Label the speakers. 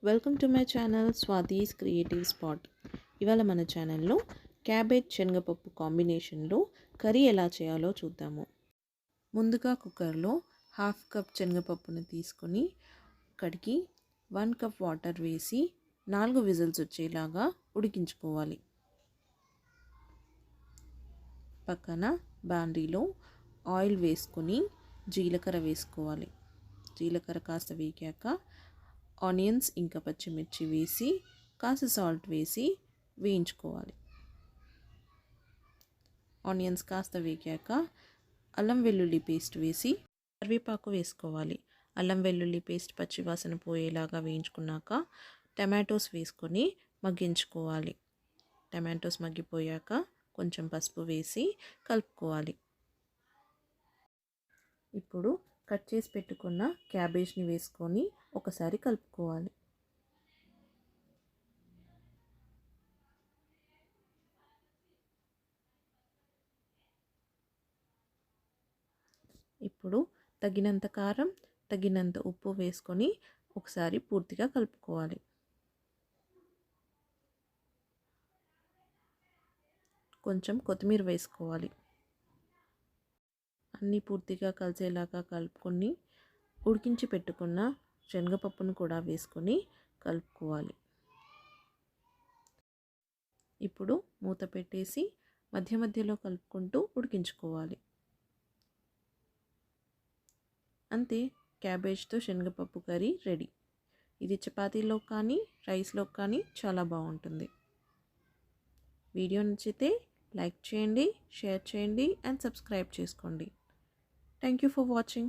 Speaker 1: Welcome to my channel Swathi's creative spot. ఇవాళ మన ఛానల్లో క్యాబేజ్ శనగపప్పు కాంబినేషన్లో కర్రీ ఎలా చేయాలో చూద్దాము. ముందుగా కుక్కర్లో 1/2 కప్ శనగపప్పును తీసుకొని కడిగి 1 కప్ వాటర్ వేసి 4 విజిల్స్ వచ్చేలాగా ఉడికించుకోవాలి. పక్కన బాండీలో ఆయిల్ వేసుకొని జీలకర్ర వేసుకోవాలి. జీలకర్ర కాస్త వేగాక ఆనియన్స్ ఇంకా పచ్చిమిర్చి వేసి కాస్త సాల్ట్ వేసి వేయించుకోవాలి. ఆనియన్స్ కాస్త వేగాక అల్లం వెల్లుల్లి పేస్ట్ వేసి కరివేపాకు వేసుకోవాలి. అల్లం వెల్లుల్లి పేస్ట్ పచ్చివాసన పోయేలాగా వేయించుకున్నాక టమాటోస్ వేసుకొని మగ్గించుకోవాలి. టమాటోస్ మగ్గిపోయాక కొంచెం పసుపు వేసి కలుపుకోవాలి. ఇప్పుడు కట్ చేసి పెట్టుకున్న క్యాబేజ్ని వేసుకొని ఒకసారి కలుపుకోవాలి. ఇప్పుడు తగినంత కారం, తగినంత ఉప్పు వేసుకొని ఒకసారి పూర్తిగా కలుపుకోవాలి. కొంచెం కొత్తిమీర వేసుకోవాలి. అన్నీ పూర్తిగా కలిసేలాగా కలుపుకొని ఉడికించి పెట్టుకున్న శనగపప్పును కూడా వేసుకొని కలుపుకోవాలి. ఇప్పుడు మూత పెట్టేసి మధ్య మధ్యలో కలుపుకుంటూ ఉడికించుకోవాలి. అంతే, క్యాబేజ్తో శనగపప్పు కర్రీ రెడీ. ఇది చపాతీలో కానీ రైస్లో కానీ చాలా బాగుంటుంది. వీడియో నచ్చితే లైక్ చేయండి, షేర్ చేయండి అండ్ సబ్స్క్రైబ్ చేసుకోండి. Thank you for watching.